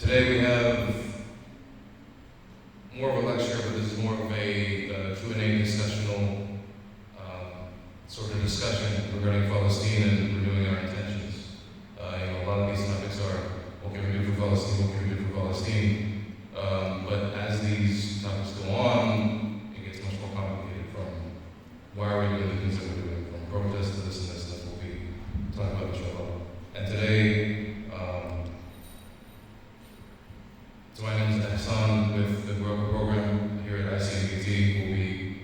Today we have more of a lecture, but this is more of a Q&A discussional sort of discussion regarding Palestine and renewing our intentions. A lot of these topics are, what can we do for Palestine, what can we do for Palestine? But as these topics go on, it gets much more complicated from why are we doing the things that we're doing, from protest to this and this, and that's what we talk about, inshallah. And today, so my name is Hassan with the Halaqa program here at ICBT.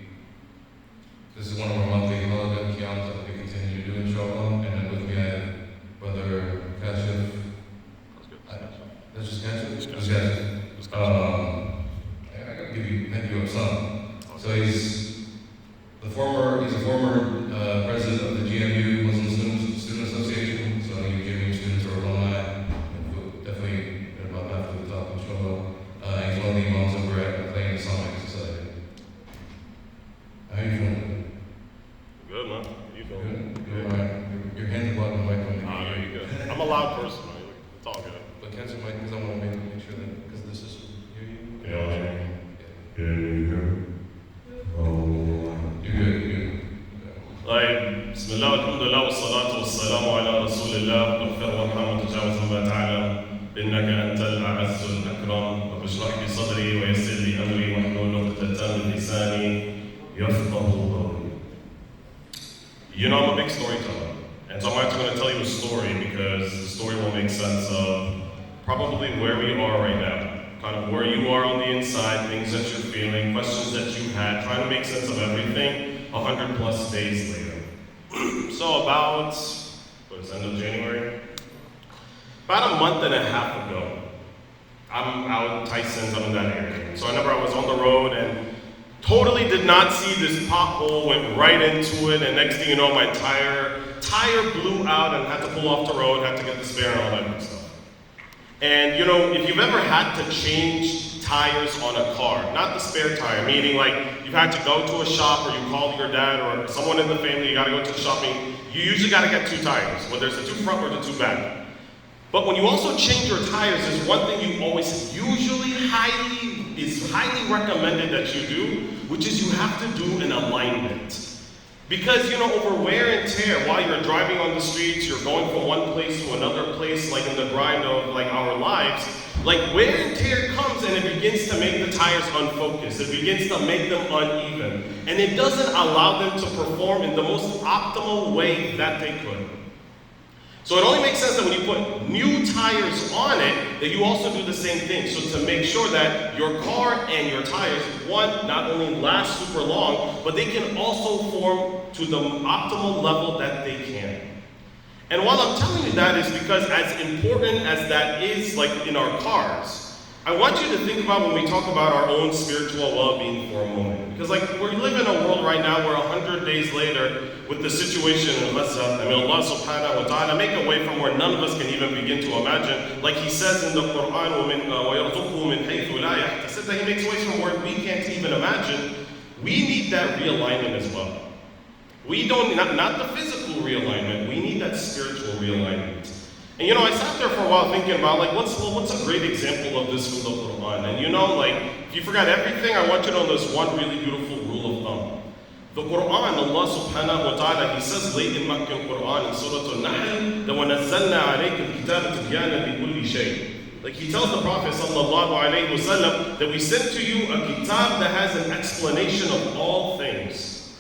This is one of our monthly Halaqa Qiyams that we continue to do, inshallah. And then with me I have Brother Kashif. That's just Kashif? Just Kashif. I gotta give you a son. So he's a former president of the GMU Muslim Student Association. So you GMU students are alumni. Definitely about half of the top, inshallah. He's one of the imams over at McLean Islamic Society. How are you feeling? Good, man. You feeling? Good. All right. Your hands are blocking the mic on the no, you're good. I'm a loud person, man. It's all good. But cancel the mic because I want to make sure that, because this is, hear you? Yeah. You're good. Bismillah, alhamdulillah, wa salatu wa salamu ala rasulillah, اغفر وارحم وتجاوز ما تعلم إنك أنت الأعز الأكرم واشرح لي صدري ويسر لي أمري واحلل عقدة من لساني يفقهوا قولي. You know, I'm a big storyteller, and so I'm actually going to tell you a story because the story will make sense of probably where we are right now, kind of where you are on the inside, things that you're feeling, questions that you had, trying to make sense of everything 100 plus days later. So about, end of January? About a month and a half ago, I'm out Tyson's, I'm in that area. So I remember I was on the road and totally did not see this pothole, went right into it, and next thing you know, my tire blew out and had to pull off the road, had to get the spare and all that good stuff. And you know, if you've ever had to change tires on a car, not the spare tire, meaning like you've had to go to a shop or you called your dad or someone in the family, you gotta go to the shopping, you usually gotta get 2 tires, whether it's the 2 front or the 2 back. But when you also change your tires, there's one thing you always usually highly recommended that you do, which is you have to do an alignment. Because, you know, over wear and tear, while you're driving on the streets, you're going from one place to another place, like in the grind of like our lives, like wear and tear comes and it begins to make the tires unfocused. It begins to make them uneven. And it doesn't allow them to perform in the most optimal way that they could. So it only makes sense that when you put new tires on it, that you also do the same thing. So to make sure that your car and your tires, one, not only last super long, but they can also form to the optimal level that they can. And while I'm telling you that is because as important as that is, like in our cars, I want you to think about when we talk about our own spiritual well-being for a moment. Because like we live in a world right now where 100 days later, with the situation in Gaza, Allah subhanahu wa ta'ala make a way from where none of us can even begin to imagine. Like he says in the Quran, وَيَرْزُقْهُ مِنْ حَيْثُ لَا يَحْتَسِبُ, that he makes ways from where we can't even imagine. We need that realignment as well. We don't, not the physical realignment, we need that spiritual realignment. And you know, I sat there for a while thinking about like, what's a great example of this from the Quran? And you know, like, if you forgot everything, I want you to know this one really beautiful rule of thumb. The Quran, Allah subhanahu wa ta'ala, he says late in Makkah Quran in Surah Al-Nahl, that وَنَزَّلْنَا عَلَيْكَ الْكِتَابَ تِبْيَانًا لِكُلِّ شَيْءٍ. Like he tells the Prophet sallallahu alayhi wa sallam that we sent to you a kitab that has an explanation of all things.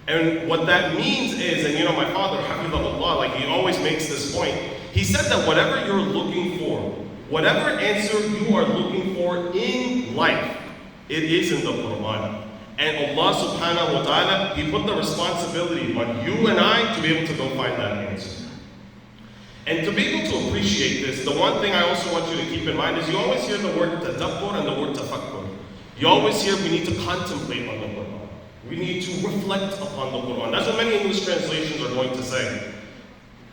And what that means is, and you know, my father, Hafidhahullah, like he always makes this point, he said that whatever you're looking for, whatever answer you are looking for in life, it is in the Quran. And Allah subhanahu wa ta'ala, he put the responsibility on you and I to be able to go find that answer. And to be able to appreciate this, the one thing I also want you to keep in mind is you always hear the word tadabbur and the word tafakkur. You always hear we need to contemplate on the Quran. We need to reflect upon the Quran. That's what many English translations are going to say.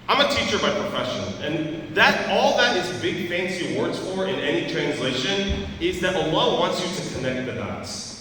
I'm a teacher by profession, and all that is big fancy words for in any translation is that Allah wants you to connect the dots.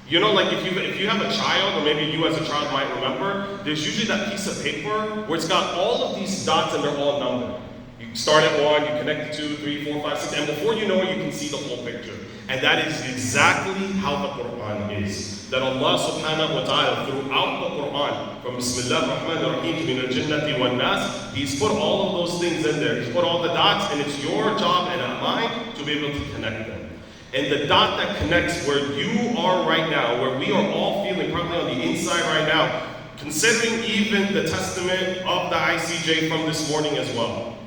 You know, like if you have a child, or maybe you as a child might remember, there's usually that piece of paper where it's got all of these dots and they're all numbered. You start at 1, you connect to 2, 3, 4, 5, 6, and before you know it, you can see the whole picture. And that is exactly how the Quran is. That Allah subhanahu wa ta'ala, throughout the Quran, from Bismillah ar-Rahman ar-Rahim, min al-Jinnati wal-Nas, He's put all of those things in there. He's put all the dots, and it's your job and mine to be able to connect them. And the dot that connects where you are right now, where we are all feeling probably on the inside right now, considering even the testament of the ICJ from this morning as well,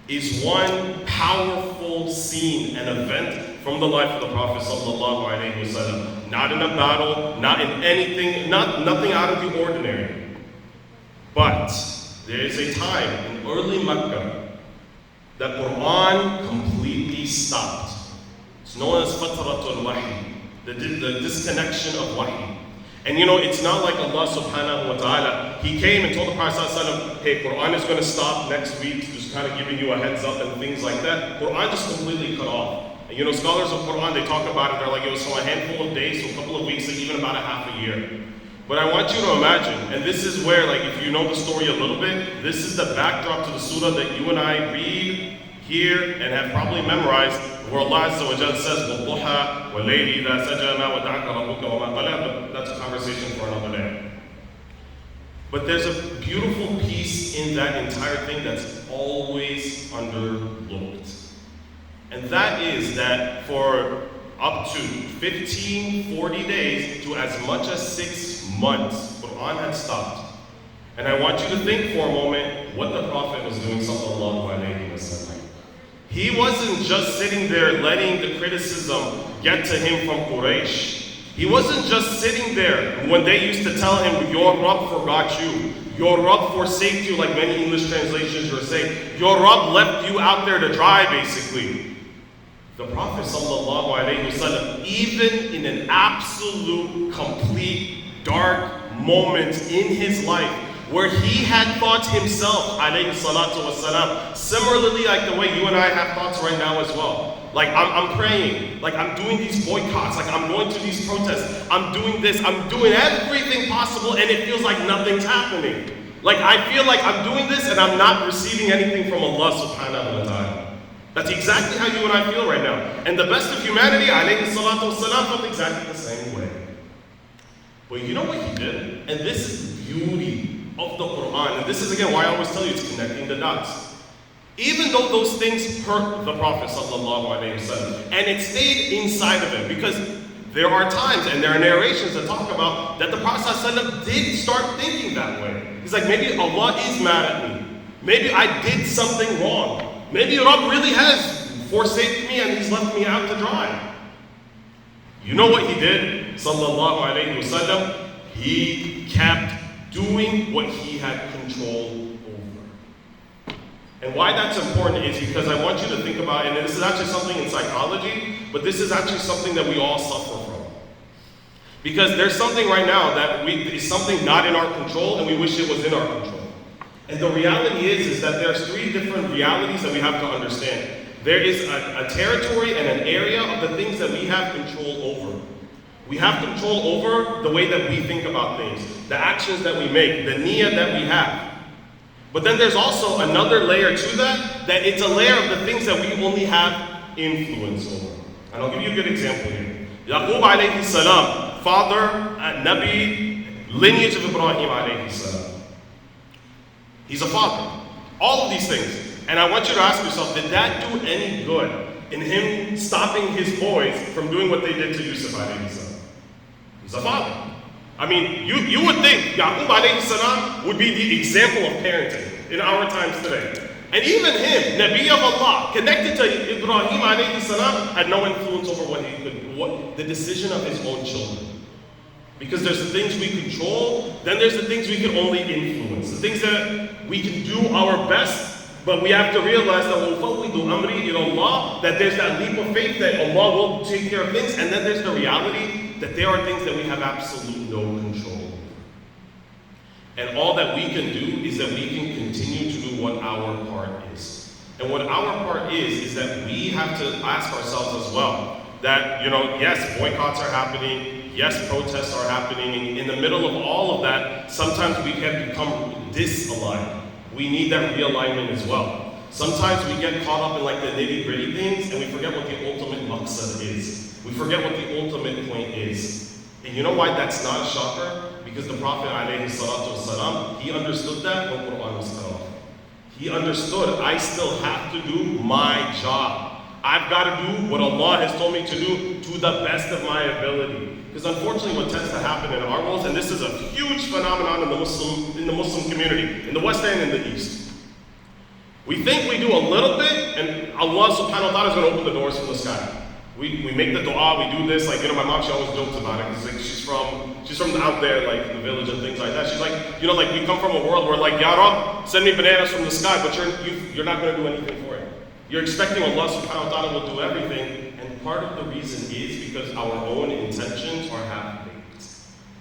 is one powerful scene and event from the life of the Prophet sallallahu alaihi wasallam. Not in a battle, not in anything, nothing out of the ordinary. But there is a time in early Mecca that Quran completely stopped. It's known as Fatratul Wahi, the disconnection of Wahi. And it's not like Allah subhanahu wa ta'ala, He came and told the Prophet sallallahu alaihi wasallam, hey, Quran is going to stop next week, just kind of giving you a heads up and things like that. Quran just completely cut off. And scholars of Quran, they talk about it, they're like, it was from a handful of days to a couple of weeks, to even about a half a year. But I want you to imagine, and this is where, like, if you know the story a little bit, this is the backdrop to the surah that you and I read, hear, and have probably memorized, where Allah Azza wa Jalla says, وَالضُّحَى وَاللَّيْلِ إِذَا سَجَى مَا وَدَّعَكَ رَبُّكَ وَمَا قَلَى. But that's a conversation for another day. But there's a beautiful piece in that entire thing that's always underlooked. And that is that for up to 15, 40 days to as much as 6 months, Quran had stopped. And I want you to think for a moment what the Prophet was doing, sallallahu alaihi wasallam. He wasn't just sitting there letting the criticism get to him from Quraysh. He wasn't just sitting there when they used to tell him, your Rabb forgot you. Your Rabb forsake you, like many English translations are saying. Your Rabb left you out there to dry, basically. The Prophet sallallahu alaihi wasallam, even in an absolute, complete, dark moment in his life, where he had thoughts himself, alayhi salatu wasalam, similarly like the way you and I have thoughts right now as well. Like I'm praying, like I'm doing these boycotts, like I'm going to these protests, I'm doing this, I'm doing everything possible, and it feels like nothing's happening. Like I feel like I'm doing this and I'm not receiving anything from Allah subhanahu wa ta'ala. That's exactly how you and I feel right now. And the best of humanity, alayhi salatu wasalam, felt exactly the same way. But you know what he did? And this is the beauty of the Quran, and this is again why I always tell you it's connecting the dots. Even though those things hurt the Prophet sallallahu alaihi wasallam, and it stayed inside of him, because there are times and there are narrations that talk about that the Prophet sallallahu alaihi wasallam did start thinking that way. He's like, maybe Allah is mad at me. Maybe I did something wrong. Maybe Rabb really has forsaken me and He's left me out to dry. You know what he did? Sallallahu alaihi wasallam. He kept doing what he had control over. And why that's important is because I want you to think about, and this is actually something in psychology, but this is actually something that we all suffer from. Because there's something right now that is something not in our control, and we wish it was in our control. And the reality is that there's 3 different realities that we have to understand. There is a territory and an area of the things that we have control over. We have control over the way that we think about things, the actions that we make, the niyyah that we have. But then there's also another layer to that it's a layer of the things that we only have influence over. And I'll give you a good example here. Yaqub alayhi salam, father, Nabi, lineage of Ibrahim alayhi salam. He's a father. All of these things. And I want you to ask yourself, did that do any good in him stopping his boys from doing what they did to Yusuf alayhi salam? He's a father. I mean, you would think Yaqub alayhi salam would be the example of parenting in our times today. And even him, Nabi of Allah, connected to Ibrahim alayhi salam, had no influence over the decision of his own children. Because there's the things we control, then there's the things we can only influence. The things that we can do our best, but we have to realize that that there's that leap of faith that Allah will take care of things, and then there's the reality that there are things that we have absolute no control over. And all that we can do is that we can continue to do what our part is. And what our part is that we have to ask ourselves as well, that, yes, boycotts are happening, yes, protests are happening. In the middle of all of that, sometimes we can become disaligned. We need that realignment as well. Sometimes we get caught up in like the nitty-gritty things and we forget what the ultimate maqsad is. We forget what the ultimate point is. And you know why that's not a shocker? Because the Prophet ﷺ, he understood that when Quran was cut off. He understood, I still have to do my job. I've got to do what Allah has told me to do to the best of my ability. Because unfortunately what tends to happen in our worlds, and this is a huge phenomenon in the Muslim community, in the West and in the East. We think we do a little bit, and Allah subhanahu wa ta'ala is going to open the doors from the sky. We make the dua, we do this, like, you know, my mom, she always jokes about it, because like, she's from out there, like, the village and things like that. She's like, you know, like, we come from a world where, like, Ya Rab, send me bananas from the sky, but you're not going to do anything for it. You're expecting Allah subhanahu wa ta'ala will do everything, and part of the reason is because our own intentions are half-baked.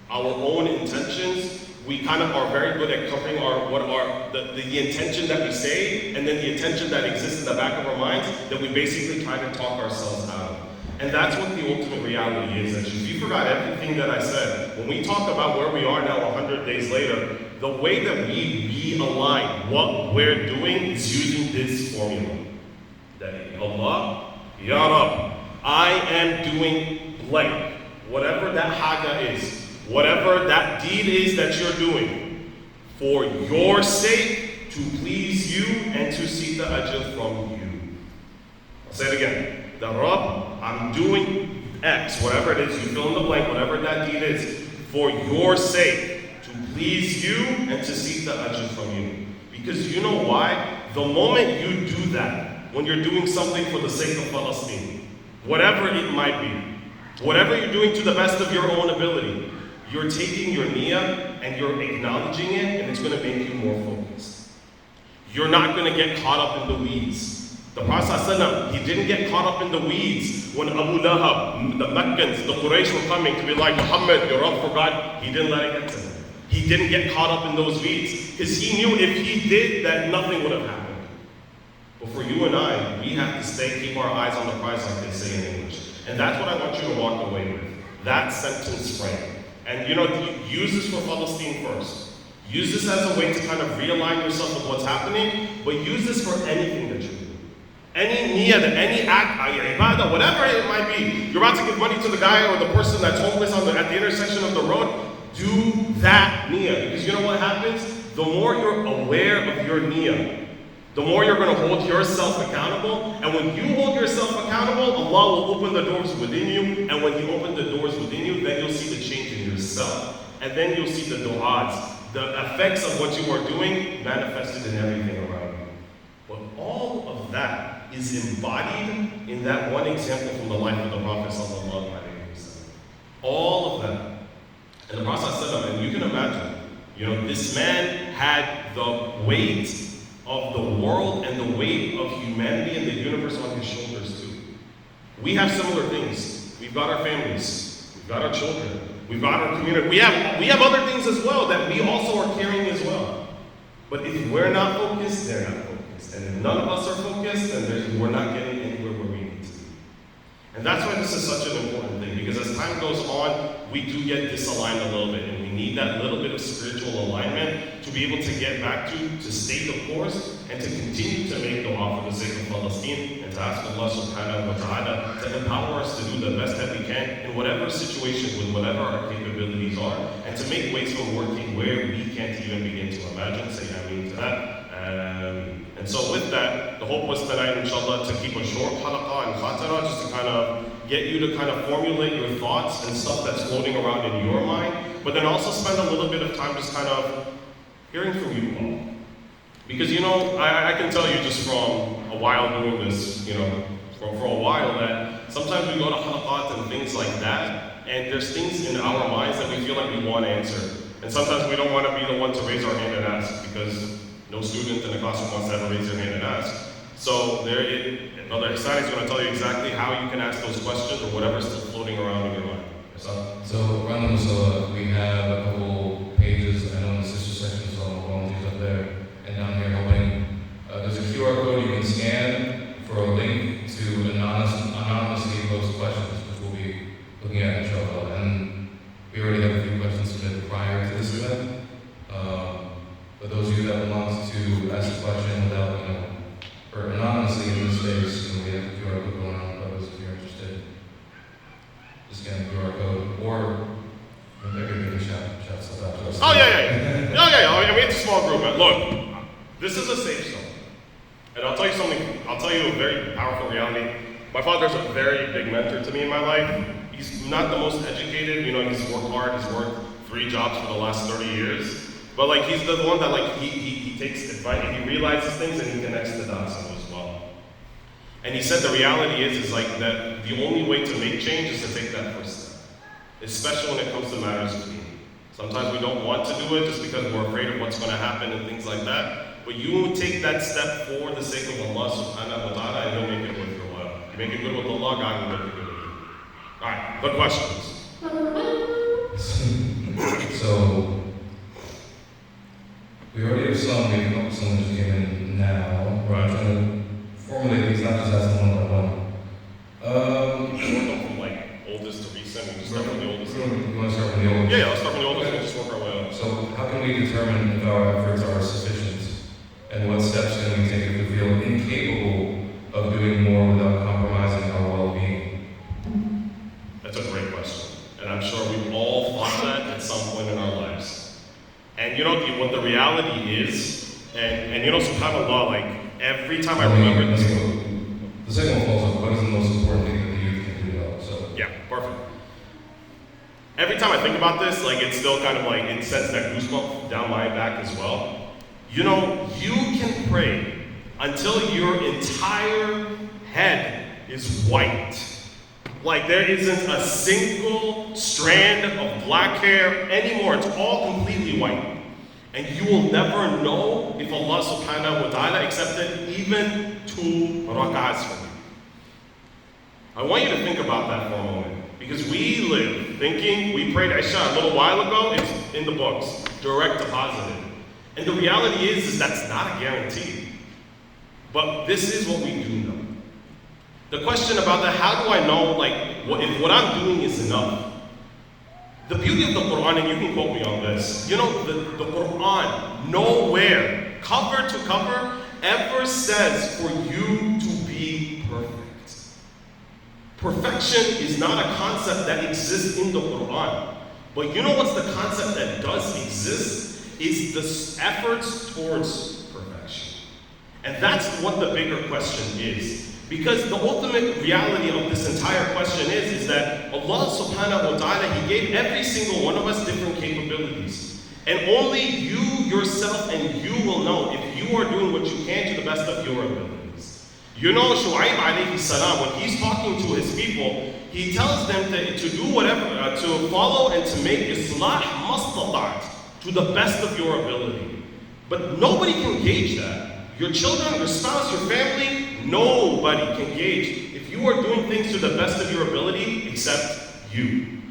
Our own intentions, we kind of are very good at covering the intention that we say, and then the intention that exists in the back of our minds that we basically try to talk ourselves out of. And that's what the ultimate reality is. And if you forgot everything that I said, when we talk about where we are now 100 days later, the way that we realign what we're doing is using this formula. That Allah, Ya Rab, I am doing blank, whatever that haga is, whatever that deed is that you're doing, for your sake, to please you and to seek the ajr from you. I'll say it again. The Rabb, I'm doing X, whatever it is, you fill in the blank, whatever that deed is, for your sake, to please you and to seek the ajr from you. Because you know why? The moment you do that, when you're doing something for the sake of Palestine, whatever it might be, whatever you're doing to the best of your own ability, you're taking your niyyah and you're acknowledging it, and it's going to make you more focused. You're not going to get caught up in the weeds. The Prophet ﷺ, he didn't get caught up in the weeds when Abu Lahab, the Meccans, the Quraysh were coming to be like, Muhammad, your Rabb forgot. He didn't let it get to him. He didn't get caught up in those weeds because he knew if he did, that nothing would have happened. But for you and I, we have to keep our eyes on the prize, like they say in English. And that's what I want you to walk away with. That sentence frame. And you know, use this for Palestine first. Use this as a way to kind of realign yourself with what's happening, but use this for anything that you do. Any niyyah, any act, ibadah, whatever it might be. You're about to give money to the guy or the person that's homeless at the intersection of the road. Do that niyyah. Because you know what happens? The more you're aware of your niyyah, the more you're going to hold yourself accountable. And when you hold yourself accountable, Allah will open the doors within you. And when you open the doors within you, then you'll see the change in yourself. And then you'll see the du'as, the effects of what you are doing manifested in everything around you. But all of that is embodied in that one example from the life of the Prophet sallallahu alaihi wasallam. All of that. And the Prophet sallallahu, and you can imagine, you know, this man had the weight of the world and the weight of humanity and the universe on his shoulders too. We have similar things. We've got our families, we've got our children, we've got our community. We have other things as well that we also are carrying as well. But if we're not focused, they're not focused. And if none of us are focused, then we're not getting anywhere where we need to be. And that's why this is such an important thing, because as time goes on, we do get disaligned a little bit, and we need that little bit of spiritual alignment to be able to get back to stay the course, and to continue to make dua for the sake of Palestine, and to ask Allah subhanahu wa ta'ala to empower us to do the best that we can in whatever situation, with whatever our capabilities are, and to make ways from working where we can't even begin to imagine. Say ameen to that. And so with that, the hope was tonight, inshallah, to keep a short halaqa and khatara, just to kind of get you to kind of formulate your thoughts and stuff that's floating around in your mind, but then also spend a little bit of time just kind of hearing from you all. Because, you know, I can tell you just from a while doing this, you know, for a while, that sometimes we go to halaqat and things like that, and there's things in our minds that we feel like we want to answer. And sometimes we don't want to be the one to raise our hand and ask, because no student in the classroom wants to ever raise their hand and ask. So Brother Hassan is going to tell you exactly how you can ask those questions or whatever's still floating around in your mind. So around the Musalla, we have a couple pages, I know in the sister section, so volunteers up there, and down here helping. There's a QR code you can scan for a link to anonymously post questions, which we'll be looking at inshallah. And we already have a few questions submitted prior to this event. But those of you that want to ask a question without, look, this is a safe zone. And I'll tell you something, I'll tell you a very powerful reality. My father's a very big mentor to me in my life. He's not the most educated, he's worked hard, he's worked 3 jobs for the last 30 years. But like, he's the one that like, he takes advice, and he realizes things and he connects the dots as well. And he said the reality is like that the only way to make change is to take that first step. Especially when it comes to matters of deen. Sometimes we don't want to do it just because we're afraid of what's going to happen and things like that. But you take that step for the sake of Allah subhanahu wa ta'ala, and He'll make it worth your while. You make it good with Allah, God will make it good with you. Alright, good questions. So, we already have some, maybe a couple some just came in now. Right. I'm trying to formulate these, not just ask them one by one. You want from like oldest to recent, we just start from the oldest. You want to start from the oldest? Yeah, let's start from the oldest and just work our way up. So, how can we determine if our efforts are sufficient? And what steps can we take if we feel incapable of doing more without compromising our well-being? That's a great question. And I'm sure we've all thought that at some point in our lives. And what the reality is, and subhanAllah, like every time I remember this. The second one falls off. What is the most important thing that the youth can do now? So yeah, perfect. Every time I think about this, like it's still kind of like it sends that goosebump down my back as well. You can pray until your entire head is white. Like there isn't a single strand of black hair anymore. It's all completely white. And you will never know if Allah subhanahu wa ta'ala accepted even 2 rak'ahs from you. I want you to think about that for a moment. Because we live thinking, we prayed Isha a little while ago, it's in the books, direct deposited. And the reality is that's not a guarantee. But this is what we do know. The question about that, how do I know if what I'm doing is enough? The beauty of the Quran, and you can quote me on this, the Quran nowhere, cover to cover, ever says for you to be perfect. Perfection is not a concept that exists in the Quran. But what's the concept that does exist? Is the efforts towards perfection. And that's what the bigger question is. Because the ultimate reality of this entire question is that Allah subhanahu wa ta'ala, He gave every single one of us different capabilities. And only you yourself and you will know if you are doing what you can to the best of your abilities. Shu'aib alayhi salam, when he's talking to his people, he tells them to do whatever, to follow and to make islah mastata'at, to the best of your ability. But nobody can gauge that. Your children, your spouse, your family, nobody can gauge if you are doing things to the best of your ability except you.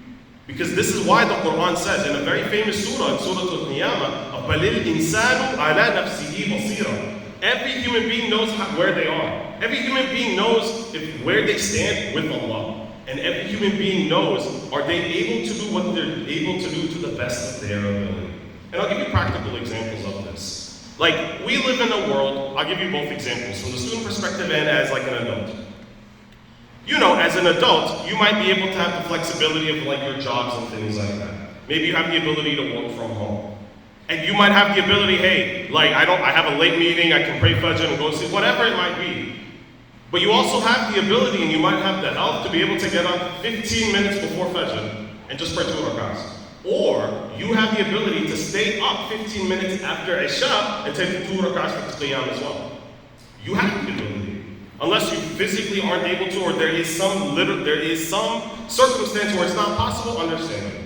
Because this is why the Quran says in a very famous surah, in Surah Al-Qiyamah, أَفَلِلْ إِنسَانُ عَلَى نَفْسِهِ بَصِيرًا. Every human being knows where they are. Every human being knows where they stand with Allah. And every human being knows, are they able to do what they're able to do to the best of their ability. And I'll give you practical examples of this. Like, we live in a world, I'll give you both examples, from the student perspective and as like an adult. As an adult, you might be able to have the flexibility of like your jobs and things like that. Maybe you have the ability to work from home. And you might have the ability, hey, I have a late meeting, I can pray Fajr and go to sleep, whatever it might be. But you also have the ability, and you might have the health to be able to get up 15 minutes before Fajr and just pray 2 rak'ahs. Or you have the ability to stay up 15 minutes after Isha and take 2 rak'ahs for Qiyam as well. You have the ability. Unless you physically aren't able to, or there is some circumstance where it's not possible, understand it.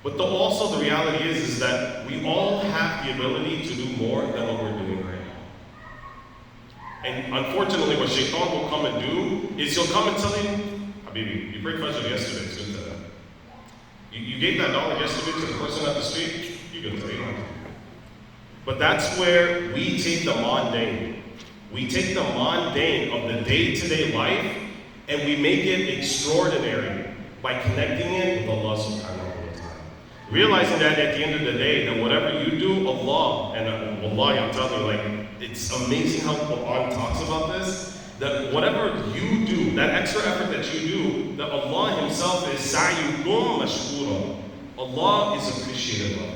But also the reality is that we all have the ability to do more than what we're doing right now. And unfortunately, what Shaitan will come and do is he'll come and tell you, Habibi, you prayed Fajr yesterday, it's good to that. You gave that dollar yesterday to the person at the street, you can tell you. But that's where we take the mundane. We take the mundane of the day-to-day life and we make it extraordinary by connecting it with Allah subhanahu wa ta'ala. Realizing that at the end of the day, that whatever you do, Allah, and wallahi, I'm telling you, it's amazing how Quran talks about this, that whatever you do, that extra effort that you do, that Allah Himself is sa'yukum mashkura. Allah is appreciative of.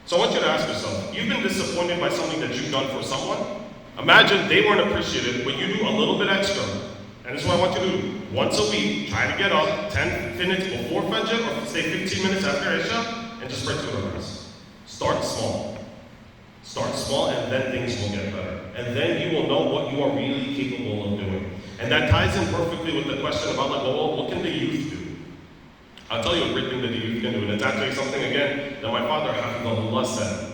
So I want you to ask yourself, you've been disappointed by something that you've done for someone? Imagine they weren't appreciative, but you do a little bit extra. And this is what I want you to do. Once a week, try to get up 10 minutes before Fajr, or stay 15 minutes after Isha, and just pray 2 rakahs. Start small. Start small, and then things will get better. And then you will know what you are really capable of doing. And that ties in perfectly with the question about, like, well, what can the youth do? I'll tell you a great thing that the youth can do, and it's actually something, again, that my father, Hafidhullah, said.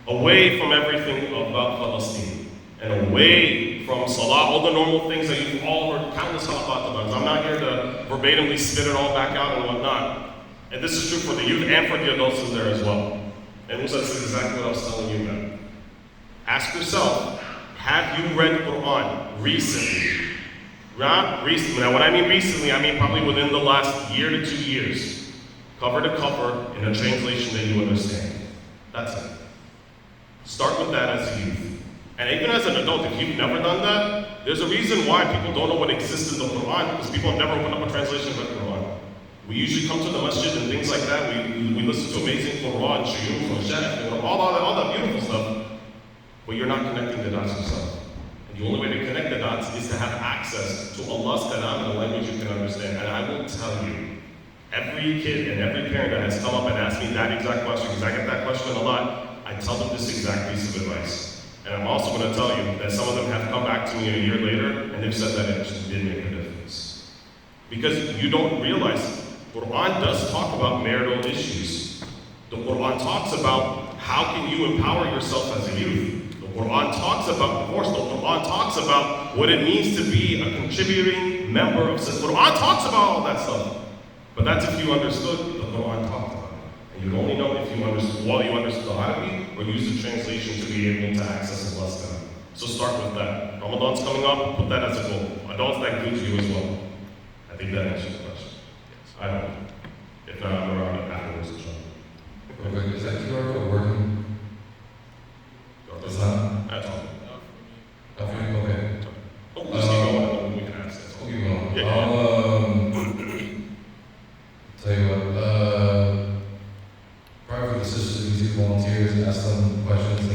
Away from everything about Palestine, and away from Salah, all the normal things that you've all heard countless halaqat about. I'm not here to verbatimly spit it all back out and whatnot. And this is true for the youth and for the adults in there as well. And Musa, this is exactly what I was telling you, man. Ask yourself, have you read Quran recently? Not recently. Now, when I mean recently, I mean probably within the last year to 2 years. Cover to cover in a translation that you understand. That's it. Start with that as a youth. And even as an adult, if you've never done that, there's a reason why people don't know what exists in the Quran, because people have never opened up a translation of the Quran. We usually come to the masjid and things like that. We listen to amazing Quran, shuyukh, mashayikh, all that beautiful stuff. But you're not connecting the dots yourself. And the only way to connect the dots is to have access to Allah's kalam in a language you can understand. And I will tell you, every kid and every parent that has come up and asked me that exact question, because I get that question a lot, I tell them this exact piece of advice. And I'm also going to tell you that some of them have come back to me a year later and they've said that it just did make a difference. Because you don't realize, Quran does talk about marital issues. The Quran talks about how can you empower yourself as a youth. The Quran talks about divorce. The Quran talks about what it means to be a contributing member of society. The Quran talks about all that stuff. But that's if you understood the Quran talked about it. And you only know if you understood, while you understood the Arabic, or use the translation to be able to access Allah's kalam. So start with that. Ramadan's coming up, put that as a goal. Adults, that includes you as well. I think that answers the question. Yes. I hope. If not, I'm around afterwards. Okay, is that QR code working? It's not? That's all. Okay. Oh, we'll just keep going and we can ask that. Keep going. Yeah. Tell you what, prior to the sisters, these volunteers, ask them questions,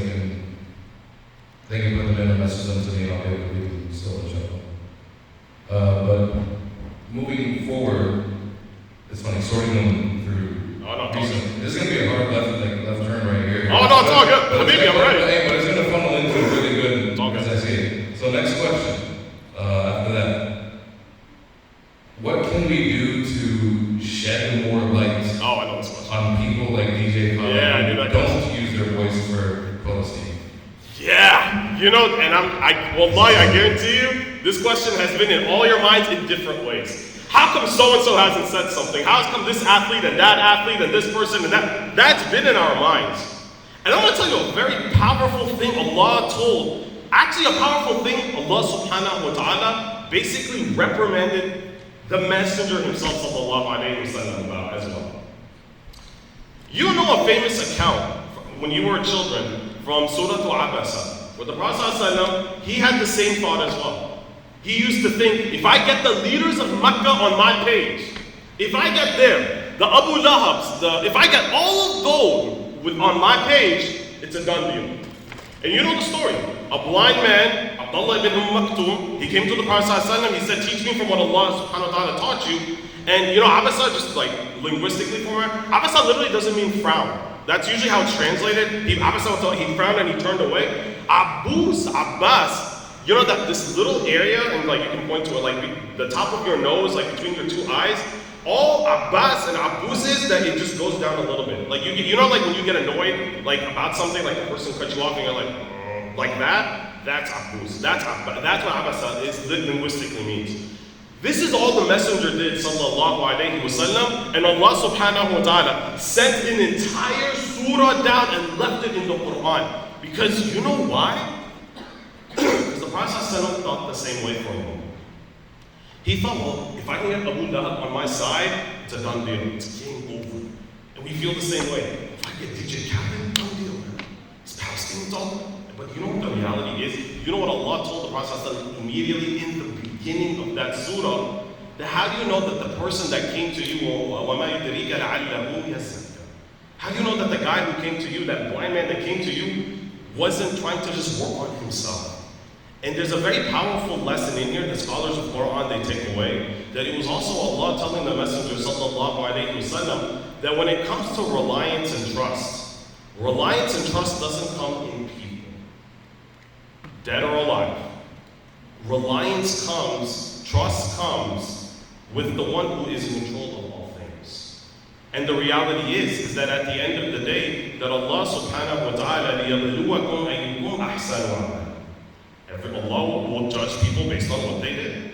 they can put them in and message them to me and I'll be able to read them still in general. But moving forward, it's funny, sorting them through. Oh, no, this is going to be a hard left turn right here. Oh, no, it's all good. Maybe I'm ready. But it's going to funnel into a really good, all good. as I see it. So next question, after that. What can we do to shed more light I know this question. on people like DJ Khaled who don't use their voice for Palestine? Yeah, you know, and Wallahi, I guarantee you, this question has been in all your minds in different ways. How come so-and-so hasn't said something? How come this athlete and this person and that? That's been in our minds. And I want to tell you a very powerful thing Allah told. Actually, a powerful thing Allah subhanahu wa ta'ala basically reprimanded the messenger himself sallallahu alayhi wa sallam about as well. You know a famous account when you were children from Surah Abasa, where the Prophet ﷺ, he had the same thought as well. He used to think, if I get the leaders of Mecca on my page, if I get them, the Abu Lahabs, if I get all of those on my page, it's a done deal. And you know the story. A blind man, Abdullah ibn Maktoum, he came to the Prophet ﷺ, he said, teach me from what Allah subhanahu wa ta'ala taught you. And you know, Abasa, just like linguistically for her, Abasa literally doesn't mean frown. That's usually how it's translated. Abasa, he frowned and he turned away. Abbas, you know that this little area, and like you can point to it, like the top of your nose, like between your two eyes, all Abbas and Abus is that it just goes down a little bit. Like you know, like when you get annoyed, like about something, like the person cut you off and you're like that, that's Abus. That's what Abbas is linguistically means. This is all the messenger did, sallallahu alayhi wa sallam, and Allah subhanahu wa ta'ala sent an entire surah down and left it in the Quran. Because you know why? Because the Prophet thought the same way for a moment. He thought, well, if I can get Abu Lahab on my side, it's a done deal. It's game over. And we feel the same way. If I get DJ Khaled, done deal, man. It's Palestine talk. But you know what the reality is? You know what Allah told the Prophet immediately in the beginning of that surah? That how do you know that the person that came to you, How do you know that the guy who came to you, that blind man that came to you, wasn't trying to just work on himself? And there's a very powerful lesson in here that scholars of Quran, they take away, that it was also Allah telling the Messenger sallallahu alayhi wasallam that when it comes to reliance and trust doesn't come in people, dead or alive. Reliance comes, trust comes with the one who is in control of all things. And the reality is that at the end of the day, that Allah subhanahu wa ta'ala لِيَبْلُوَكُمْ أَيُّكُمْ أَحْسَنُ عَمَلًا. Allah will judge people based on what they did.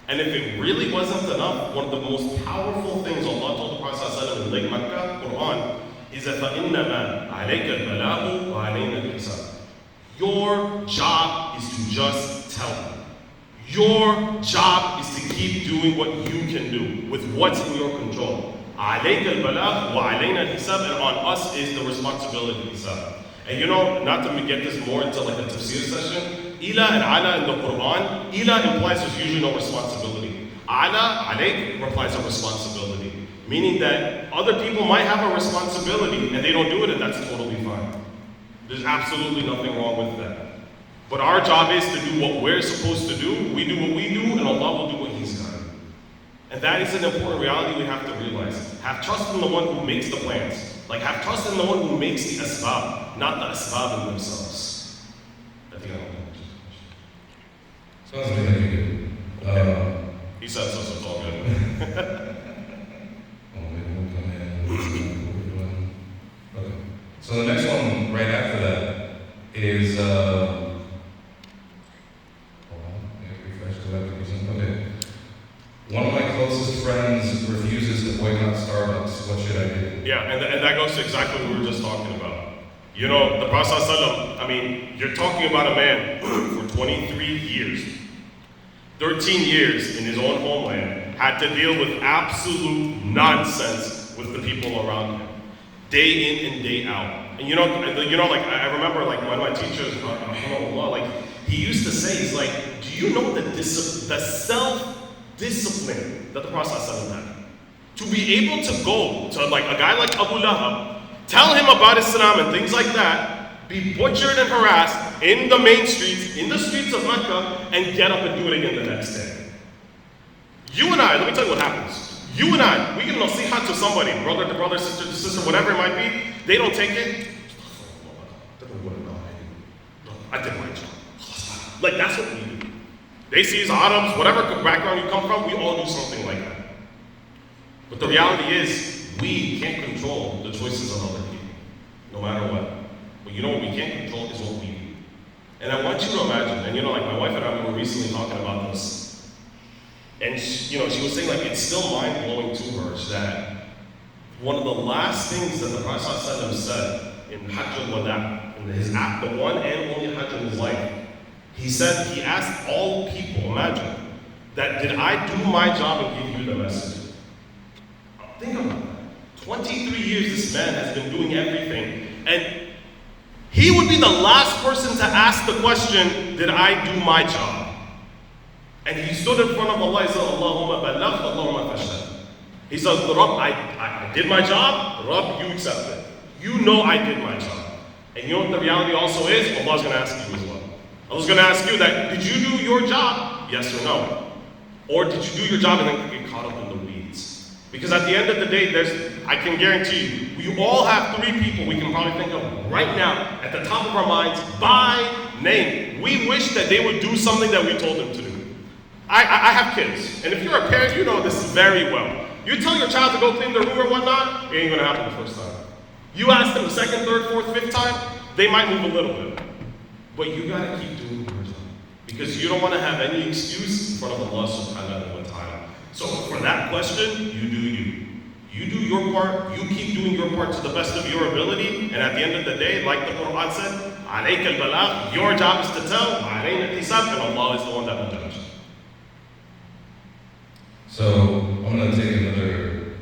And if it really wasn't enough, one of the most powerful things Allah told the Prophet ﷺ in Lake Makkah, Quran, is that فَإِنَّمَا عَلَيْكَ الْبَلَاغُ وَعَلَيْنَا الْحِسَابُ. Your job is to just tell them. Your job is to keep doing what you can do with what's in your control. عَلَيْكَ الْبَلَاغُ وَعَلَيْنَا الْحِسَابُ, and on us is the responsibility of hisab. And you know, not to get this more into like a tafsir session, ila and ala in the Quran, ila implies there's usually no responsibility. Ala, alayk, implies a responsibility. Meaning that other people might have a responsibility and they don't do it, and that's totally fine. There's absolutely nothing wrong with that. But our job is to do what we're supposed to do. We do what we do, and Allah will do what He's got. And that is an important reality we have to realize. Have trust in the one who makes the plans. Like, have trust in the one who makes the asbab, not the asbab in themselves. I think I don't know. Sounds like you good. Okay. He said so, so it's all good. Oh, maybe we'll come in. Okay. So the next one right after that is hold on, refresh the web. Okay. One of my closest friends refuses to boycott Starbucks. What should I do? Yeah, and that goes to exactly what we were just talking about. You know, the Prophet ﷺ, I mean, you're talking about a man for 23 years, 13 years in his own homeland, had to deal with absolute nonsense with the people around him, day in and day out. And you know, like I remember, like one of my teachers, like he used to say, he's like, do you know the self-discipline that the Prophet ﷺ had? To be able to go to like a guy like Abu Lahab, tell him about Islam and things like that, be butchered and harassed in the main streets, in the streets of Mecca, and get up and do it again the next day. You and I, let me tell you what happens. You and I, we give nasiha to somebody, brother to brother, sister to sister, whatever it might be, they don't take it. I did my job. Like, that's what we do. They see us Arabs, whatever background you come from, we all do something like that. But the reality is, we can't control the choices of other people, no matter what. But you know what we can control is what we do. And I want you to imagine, and you know, like my wife and I, we were recently talking about this, and she was saying like it's still mind-blowing to her that one of the last things that the Prophet ﷺ said in Hajj al-Wada, in his act, the one and only Hajj in his life, he asked all people, imagine, that did I do my job and give you the message? Think about that. 23 years this man has been doing everything, and he would be the last person to ask the question, did I do my job? And he stood in front of Allah and said, Allahumma balagh, Allahumma fashhad. He says, Rabb, I did my job, Rabb, you accept it. You know I did my job. And you know what the reality also is? Allah's going to ask you as well. Allah's going to ask you that, did you do your job? Yes or no? Or did you do your job and then get caught up in the weeds? Because at the end of the day, I can guarantee you, we all have 3 people we can probably think of right now at the top of our minds by name. We wish that they would do something that we told them to do. I have kids, and if you're a parent, you know this very well. You tell your child to go clean their room or whatnot, it ain't gonna happen the first time. You ask them the 2nd, 3rd, 4th, 5th time, they might move a little bit. But you gotta keep doing your job. Because you don't wanna have any excuse in front of Allah subhanahu wa ta'ala. So for that question, you do you. You do your part, you keep doing your part to the best of your ability, and at the end of the day, like the Quran said, alayka al-balagh, your job is to tell, alayna al-hisab, and Allah is the one that will judge. So I'm going to take another,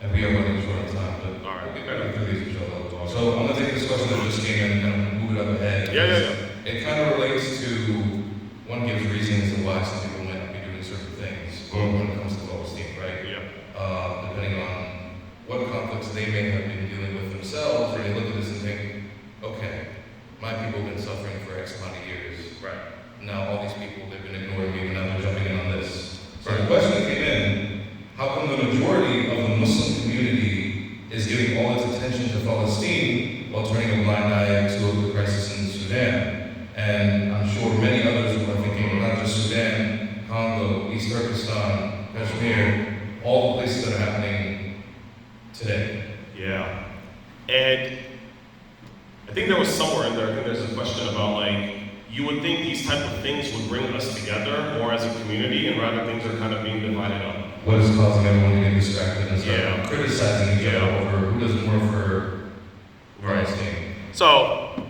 and we are running short of time, but we'll get back to these inshallah. So I'm going to take this question that just came in and kind of move it up ahead. Yeah. It kind of relates to, one gives reasons to why some people might not be doing certain things when it comes to self-esteem, right? Yeah. Depending on what conflicts they may have been dealing with themselves, or they look at this and think, okay, my people have been suffering for X amount of years. Right. Now all these people, they've been ignoring me, and now they're jumping in on this. So the question that came in, how come the majority of the Muslim community is giving all its attention to Palestine while turning a blind eye to the crisis in Sudan? And I'm sure many others who are thinking, not just Sudan, Congo, East Turkestan, Kashmir, all the places that are happening today. Yeah. And I think there was somewhere in there, I think there's a question about like, you would think these type of things would bring us together more as a community, and rather things are kind of being divided up. What is causing everyone to get distracted and start Yeah. criticizing each other over who does more for Palestine? So,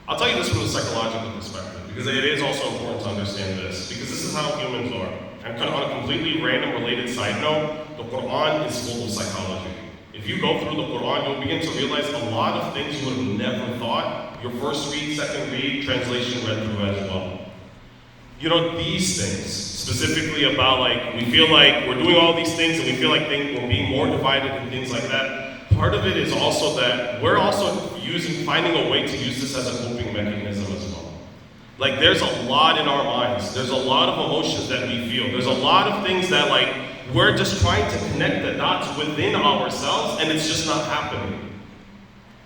I'll tell you this from a psychological perspective, because it is also important to understand this, because this is how humans are. And kind of on a completely random related side note, the Quran is full of psychology. If you go through the Quran, you'll begin to realize a lot of things you would have never thought. Your first read, second read, translation read through as well. You know, these things, specifically about like, we feel like we're doing all these things and we feel like we're being more divided and things like that. Part of it is also that we're also finding a way to use this as a coping mechanism as well. Like there's a lot in our minds. There's a lot of emotions that we feel. There's a lot of things that like, we're just trying to connect the dots within ourselves and it's just not happening.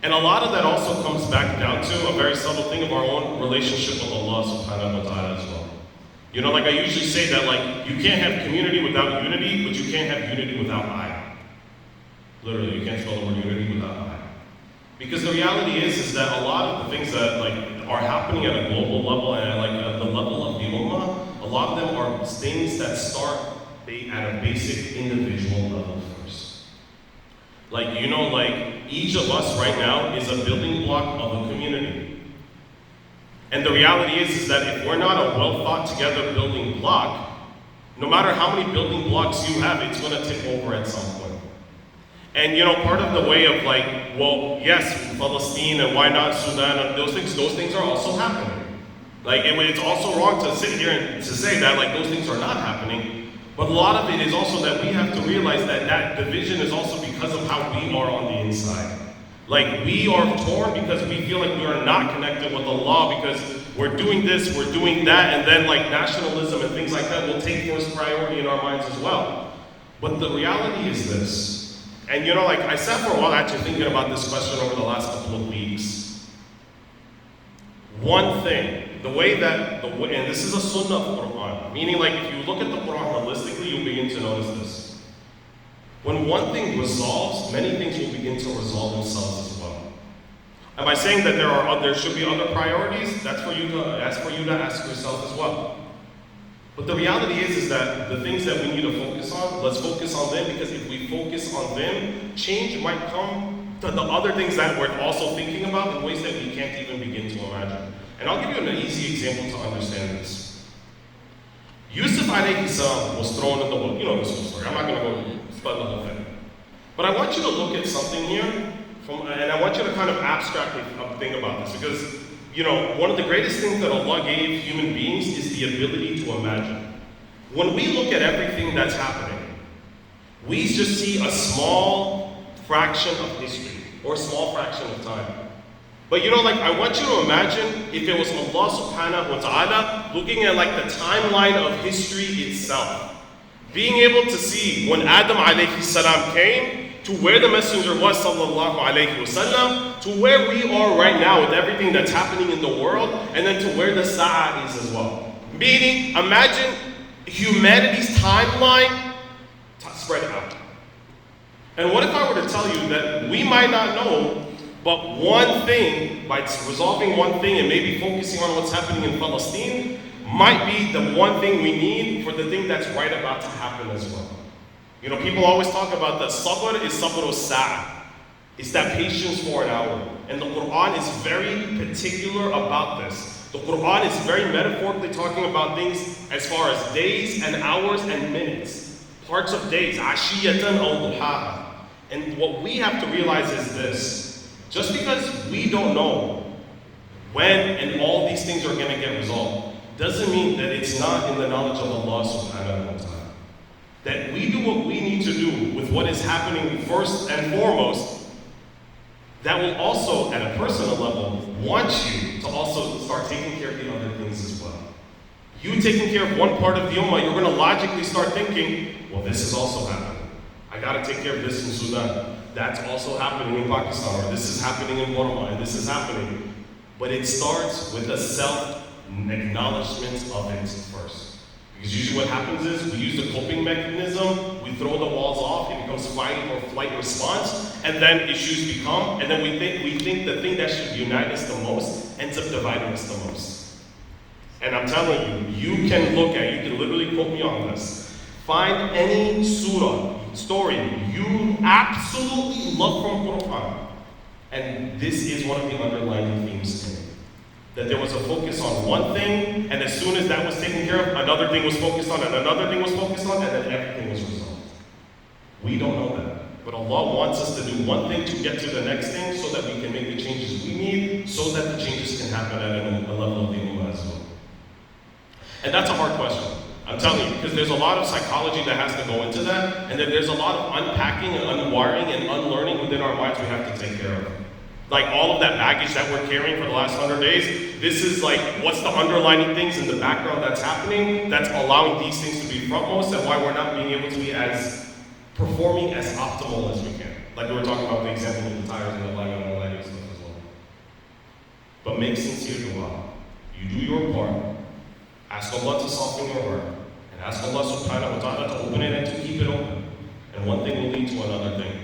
And a lot of that also comes back down to a very subtle thing of our own relationship with Allah subhanahu wa ta'ala as well. You know, like I usually say that like, you can't have community without unity, but you can't have unity without I. Literally, you can't spell the word unity without I. Because the reality is that a lot of the things that like are happening at a global level and like at the level of the ummah, a lot of them are things that start at a basic individual level first. Like, you know, like each of us right now is a building block of a community. And the reality is that if we're not a well thought together building block, no matter how many building blocks you have, it's gonna tip over at some point. And you know, part of the way of like, well, yes, Palestine and why not Sudan and those things are also happening. Like, it's also wrong to sit here and to say that like those things are not happening. But a lot of it is also that we have to realize that that division is also because of how we are on the inside. Like we are torn because we feel like we are not connected with Allah because we're doing this, we're doing that, and then like nationalism and things like that will take first priority in our minds as well. But the reality is this, and you know, like I sat for a while actually thinking about this question over the last couple of weeks. One thing, and this is a sunnah of Quran, meaning like if you look at the Quran holistically, you'll begin to notice this. When one thing resolves, many things will begin to resolve themselves as well. And by saying that there should be other priorities, that's for you to ask yourself as well. But the reality is that the things that we need to focus on, let's focus on them, because if we focus on them, change might come to the other things that we're also thinking about in ways that we can't even begin to imagine. And I'll give you an easy example to understand this. Yusuf alayhi salam was thrown in the book. You know this whole story. I'm not going to go spell the whole thing. But I want you to look at something here, and I want you to kind of abstractly think about this, because you know, one of the greatest things that Allah gave human beings is the ability to imagine. When we look at everything that's happening, we just see a small fraction of history, or a small fraction of time. But you know, like I want you to imagine if it was Allah subhanahu wa ta'ala looking at like the timeline of history itself. Being able to see when Adam alayhi salam came, to where the messenger was sallallahu alayhi wasallam, to where we are right now with everything that's happening in the world, and then to where the Sa'ah is as well. Meaning, imagine humanity's timeline spread out. And what if I were to tell you that we might not know, but one thing, by resolving one thing and maybe focusing on what's happening in Palestine, might be the one thing we need for the thing that's right about to happen as well. You know, people always talk about that sabr is sabr as-sa'a. It's that patience for an hour. And the Quran is very particular about this. The Quran is very metaphorically talking about things as far as days and hours and minutes. Parts of days, ashiyatan aw duhaha. And what we have to realize is this. Just because we don't know when and all these things are going to get resolved, doesn't mean that it's not in the knowledge of Allah subhanahu wa ta'ala. that we do what we need to do with what is happening first and foremost, that will also, at a personal level, want you to also start taking care of the other things as well. You taking care of one part of the ummah, you're going to logically start thinking, well, this is also happening. I got to take care of this in Sudan. That's also happening in Pakistan, or this is happening in Burma, and this is happening. But it starts with a self-acknowledgement of it first. Because usually what happens is we use the coping mechanism, we throw the walls off, it becomes fight or flight response, and then issues become, and then we think the thing that should unite us the most ends up dividing us the most. And I'm telling you, you can literally quote me on this. Find any surah, story you absolutely love from Quran, and this is one of the underlying themes in it. That there was a focus on one thing, and as soon as that was taken care of, another thing was focused on, and another thing was focused on, and then everything was resolved. We don't know that. But Allah wants us to do one thing to get to the next thing so that we can make the changes we need, so that the changes can happen at a level of the ummah as well. And that's a hard question. I'm telling you, because there's a lot of psychology that has to go into that, and then there's a lot of unpacking and unwiring and unlearning within our minds we have to take care of. Like all of that baggage that we're carrying for the last 100 days, this is like what's the underlying things in the background that's happening that's allowing these things to be frontmost, and why we're not being able to be as performing as optimal as we can. Like we were talking about the example of the tires and the light and all that good stuff as well. But make sincere dua. You do your part. Ask Allah to soften your heart. And ask Allah subhanahu wa ta'ala to open it and to keep it open. And one thing will lead to another thing.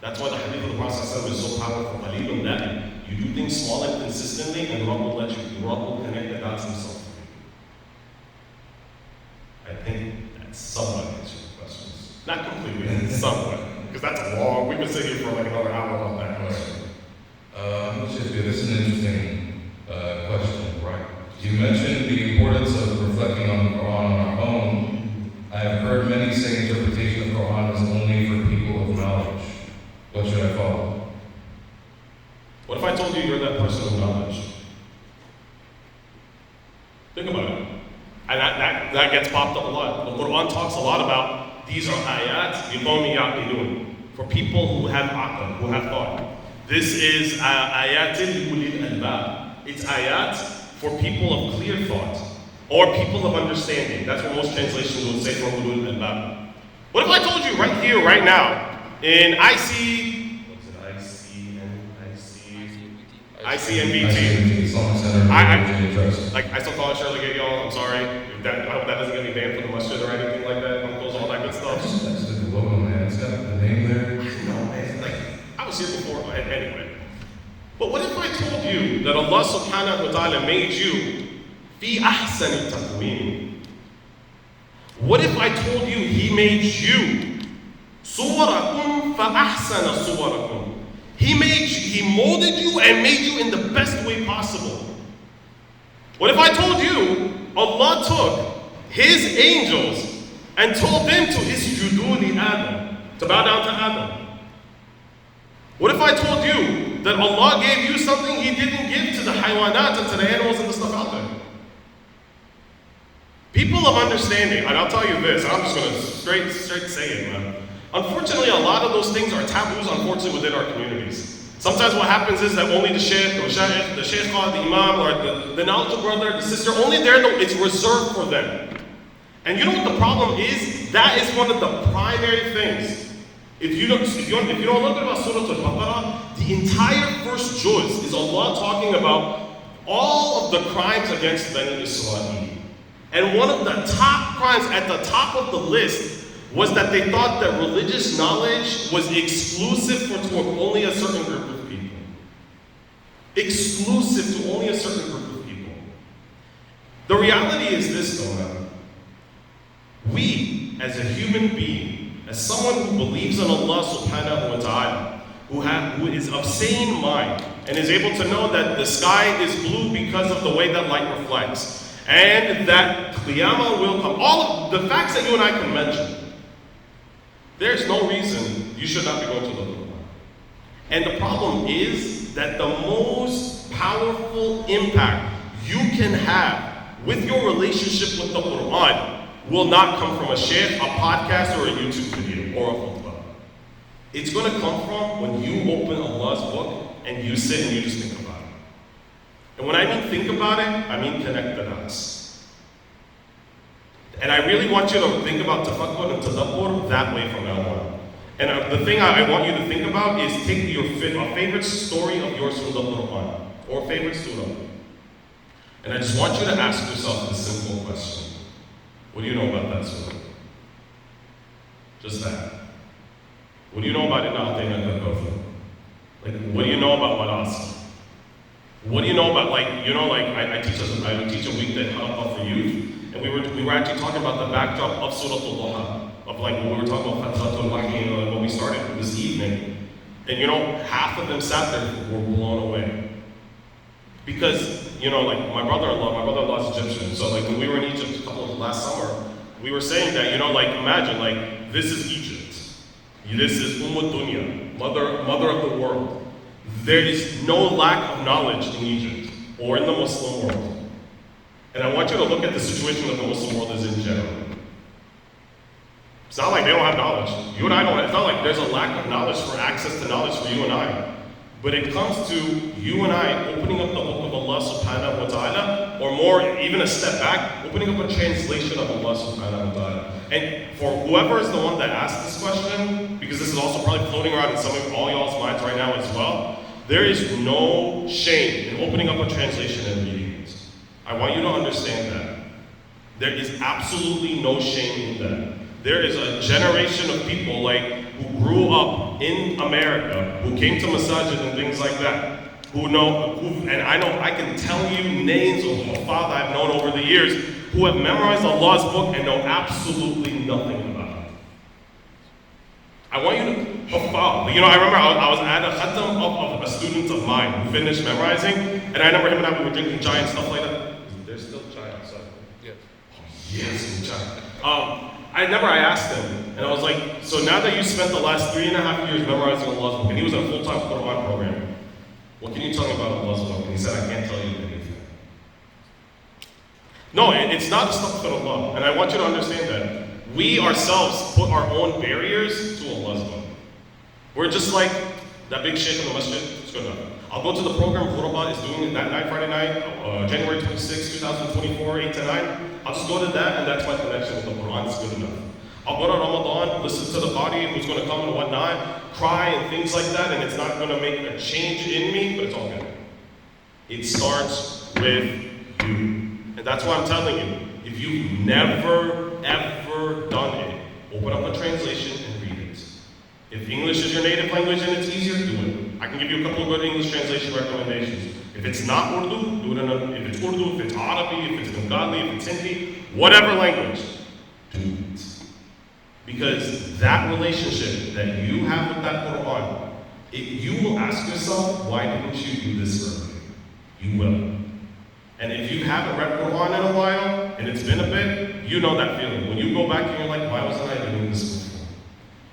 That's why the hadith of the Prophet is so powerful. You do things small and consistently, and Rabb will connect the dots himself. I think that somewhat answers the questions. Not completely, somewhat. Because that's long. We could sit here for like another hour on that question. This is an interesting question, right? You mentioned the importance of reflecting on the Quran on our own. I have heard many say interpretation of the Quran is only for people of knowledge. What should I follow? What if I told you you're that person of knowledge? Think about it. And that gets popped up a lot. The Quran talks a lot about these are ayat liqawmin ya'qilun, for people who have aql, who have thought. This is ayat li-ulil albab. It's ayat for people of clear thought, or people of understanding. That's what most translations would say for ulul albab. What if I told you right here, right now, in ICNBT. I still call it Shirley Gate, y'all. I'm sorry. I hope that doesn't get me banned from the masjid or anything like that. Uncles, all that good stuff. That's the logo, man. It's got the name there. No, man. I was here before. Anyway. But what if I told you that Allah subhanahu wa ta'ala made you fi ahsani taqweem? What if I told you He made you suwarakum fa ahsana suwarakum? He molded you and made you in the best way possible. What if I told you Allah took His angels and told them to isjudu li Adam, to bow down to Adam? What if I told you that Allah gave you something He didn't give to the haywanat and to the animals and the stuff out there? People of understanding, and I'll tell you this, I'm just going to straight say it, man. Unfortunately, a lot of those things are taboos, unfortunately, within our communities. Sometimes what happens is that only the sheikh, the imam, or the knowledgeable brother, the sister, only it's reserved for them. And you know what the problem is? That is one of the primary things. If you don't look about Surah Al-Baqarah, the entire first juz is Allah talking about all of the crimes against Bani Israel. And one of the top crimes at the top of the list was that they thought that religious knowledge was exclusive to only a certain group of people. Exclusive to only a certain group of people. The reality is this, though, man. We, as a human being, as someone who believes in Allah subhanahu wa ta'ala, who is of sane mind, and is able to know that the sky is blue because of the way that light reflects, and that Qiyamah will come, all of the facts that you and I can mention, there's no reason you should not be going to the Quran. And the problem is that the most powerful impact you can have with your relationship with the Quran will not come from a sheikh, a podcast, or a YouTube video, or a khutbah. It's going to come from when you open Allah's book and you sit and you just think about it. And when I mean think about it, I mean connect the dots. And I really want you to think about tafakkur and tadabbur that way from now on. And the thing I want you to think about is take your favorite story of yours from the Quran, or favorite surah. And I just want you to ask yourself this simple question. What do you know about that surah? Just that. What do you know about Inna A'tainaka al-Kawthar? Like, what do you know about Walas? What do you know about, I teach a week that Halaqa for youth, and we were actually talking about the backdrop of Surah Al-Duha, of when we were talking about Fathatul Wahi, when we started this evening, and half of them sat there and were blown away. Because, my brother-in-law is Egyptian, so when we were in Egypt last summer, we were saying that, imagine, this is Egypt. This is Dunya, mother of the world. There is no lack of knowledge in Egypt or in the Muslim world. And I want you to look at the situation that the Muslim world is in general. It's not like they don't have knowledge. You and I don't. It's not like there's a lack of knowledge for access to knowledge for you and I. But it comes to you and I opening up the book of Allah subhanahu wa ta'ala, or more, even a step back, opening up a translation of Allah subhanahu wa ta'ala. And for whoever is the one that asked this question, because this is also probably floating around in some of all y'all's minds right now as well, there is no shame in opening up a translation and reading it. I want you to understand that. There is absolutely no shame in that. There is a generation of people who grew up in America, who came to masajid and things like that, and I can tell you names of Hafadh I've known over the years who have memorized Allah's book and know absolutely nothing about it. I want you to Hafadh. I remember I was at a khatam of a student of mine who finished memorizing, and I remember him and I were drinking chai and stuff like that. There's still chai outside. Yes. Oh, yes, chai. I asked him, and I was like, so now that you spent the last 3.5 years memorizing Allah's book, and he was in a full-time Quran program, what can you tell me about Allah's book? And he said, I can't tell you anything. No, it's not stuff of Allah, and I want you to understand that. We ourselves put our own barriers to Allah's book. We're just like that big sheikh in the masjid. It's good enough. I'll go to the program Ghuraba is doing that night, Friday night, January 26, 2024, 8 to 9. I'll just go to that, and that's my connection with the Quran. It's good enough. I'll go to Ramadan, listen to the body, who's going to come and whatnot, cry and things like that, and it's not going to make a change in me, but it's all good. It starts with you. And that's why I'm telling you, if you've never, ever done it, open up a translation and read it. If English is your native language and it's easier, do it. I can give you a couple of good English translation recommendations. If it's not Urdu, do it if it's Urdu, if it's Arabic, if it's Bengali, if it's Hindi, whatever language, do it. Because that relationship that you have with that Quran, you will ask yourself, why didn't you do this earlier? You will. And if you haven't read Quran in a while, and it's been a bit, you know that feeling. When you go back and you're like, why wasn't I doing this before?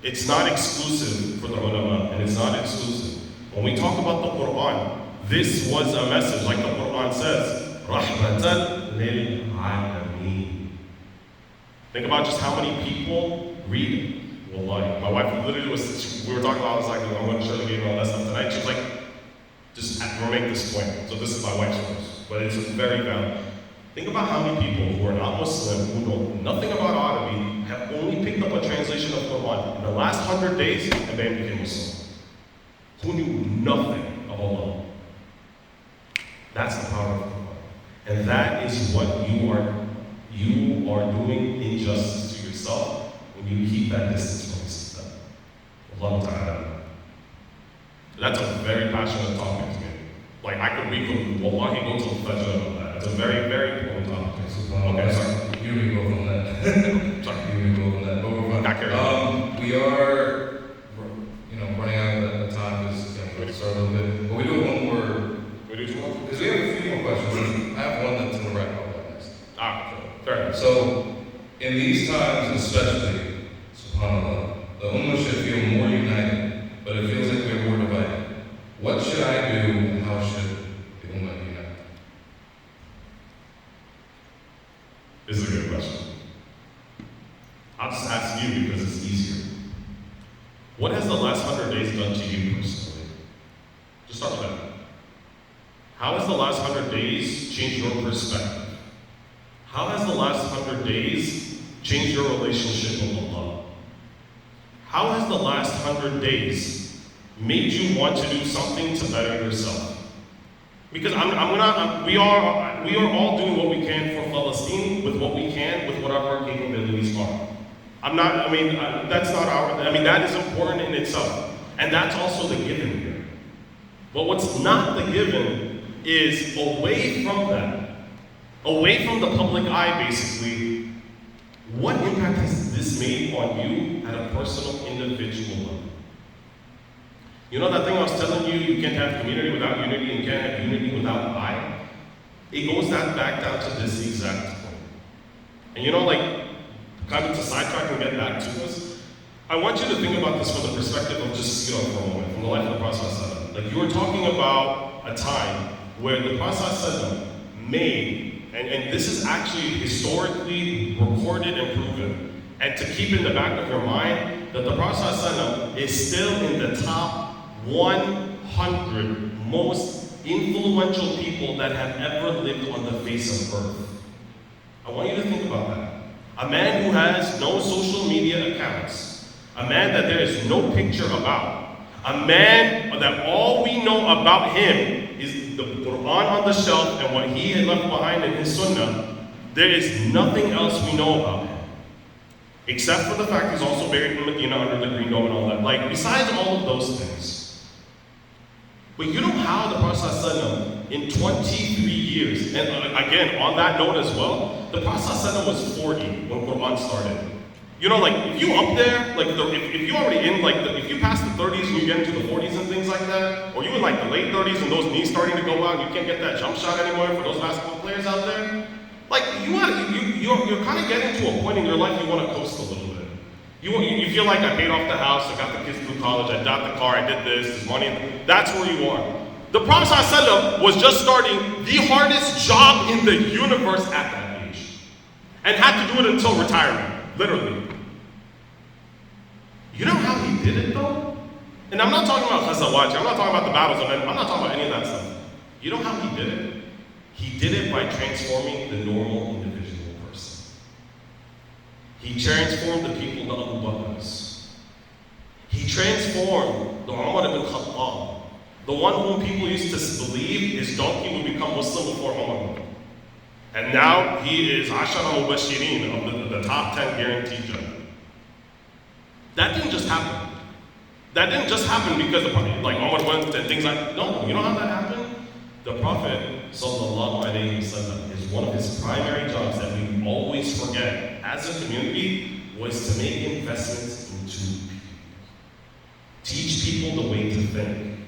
It's not exclusive for the ulama, and it's not exclusive. When we talk about the Quran, this was a message, like the Quran says, Rahmatan lil Alameen. Think about just how many people read it. Wallahi. My wife literally we were talking about, I was like, I'm going to show you all that stuff tonight. She was like, just make this point. So this is my wife's words, but it's very valid. Think about how many people who are not Muslim, who know nothing about Arabic, have only picked up a translation of Quran in the last 100 days and they became Muslim. Who knew nothing of Allah. That's the power of Quran. And that is what you are doing injustice to yourself when you keep that distance from Islam. Allah Ta'ala. That's a very passionate topic to me. Like I could read from Wallahi go to Fajr on that. It's a very, very important topic. Okay, sorry. You can go from that. Sorry. You can go from that. But we're fine. We are, running out of time because it's start a little bit. But we do one more. We do two more? Because we have a few more questions. I have one that's going to wrap up next. Fair enough. So, in these times especially, subhanAllah, the Ummah should feel more united, but it feels like we're more divided. What should I do and how should the Ummah unite? This is a good question. just ask you because it's easier. What has the last 100 days done to you personally? Just start with that. How has the last 100 days changed your perspective? How has the last 100 days changed your relationship with Allah? How has the last 100 days made you want to do something to better yourself? Because we are all doing what we can for Palestine with what we can, with whatever our capabilities are. That's not that is important in itself. And that's also the given here. But what's not the given is away from that, away from the public eye basically, what impact has this made on you at a personal, individual level? You know that thing I was telling you, you can't have community without unity, and you can't have unity without I? It goes back down to this exact point. And kind of to sidetrack and get back to us, I want you to think about this from the perspective of just, for a moment, from the life of the Prophet. Like you were talking about a time where the Prophet made, and this is actually historically recorded and proven, and to keep in the back of your mind, that the Prophet is still in the top 100 most influential people that have ever lived on the face of earth. I want you to think about that. A man who has no social media accounts, a man that there is no picture about, a man that all we know about him is the Quran on the shelf and what he had left behind in his Sunnah. There is nothing else we know about him. Except for the fact he's also buried in Medina under the green dome and all that. Besides all of those things. But you know how the Prophet in 23 years, and again, on that note as well, the Prophet was 40 when Quran started. If you up there, if you already in, if you pass the 30s and you get into the 40s and things like that, or you in the late 30s and those knees starting to go out and you can't get that jump shot anymore for those basketball players out there, you're kind of getting to a point in your life you want to coast a little bit. You feel like I paid off the house, I got the kids through college, I got the car, I did this money. That's where you are. The Prophet ﷺ was just starting the hardest job in the universe at that age. And had to do it until retirement, literally. You know how he did it though? And I'm not talking about Khazawaj, I'm not talking about the battles, I'm not talking about any of that stuff. You know how he did it? He did it by transforming the normal individual person. He transformed the people, the Abu Bakrs. He transformed the Umar ibn Khattab, the one whom people used to believe his donkey would become Muslim before Umar. And now he is Ashara Mubashirin of the top 10 guaranteed Jannah. That didn't just happen. That didn't just happen because Umar went and things no, you know how that happened? The Prophet sallallahu alaihi wasallam is one of his primary jobs that we always forget as a community was to make investments into people. Teach people the way to think.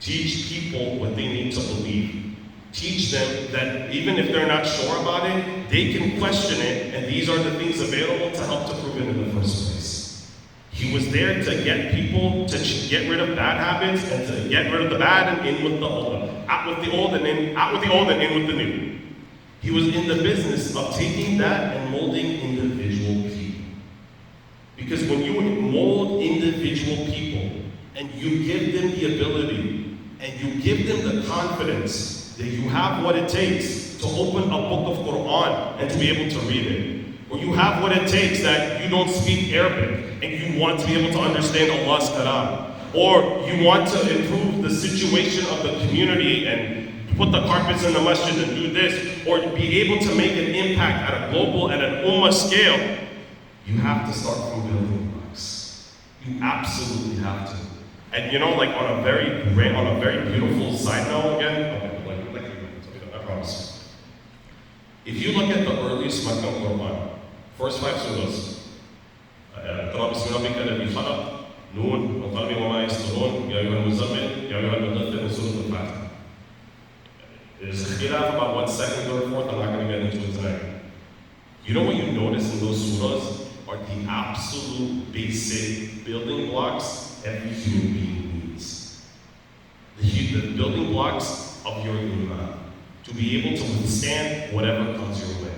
Teach people what they need to believe. Teach them that even if they're not sure about it, they can question it, and these are the things available to help to prove it in the first place. He was there to get people to get rid of bad habits and to get rid of the bad and in with the old. Out with the old and in with the new. He was in the business of taking that and molding individual people. Because when you mold individual people and you give them the ability and you give them the confidence that you have what it takes to open a book of Quran and to be able to read it, or you have what it takes that you don't speak Arabic and you want to be able to understand Allah's Quran, or you want to improve the situation of the community and put the carpets in the masjid and do this, or be able to make an impact at a global and an ummah scale, you have to start from building blocks. You absolutely have to. And on a very beautiful side note again, I promise. If you look at the earliest Makkah Quran, first 5 surahs, اقرأ باسم ربك الذي خلق, نون, والقلم وما يسطرون, يا أيها المزمل, يا أيها المدثر, and Surah Al-Fatiha. There's a khilaf about what second, third, fourth, I'm not going to get into it tonight. You know what you notice in those surahs are the absolute basic building blocks every human being needs. The building blocks of your iman, to be able to withstand whatever comes your way.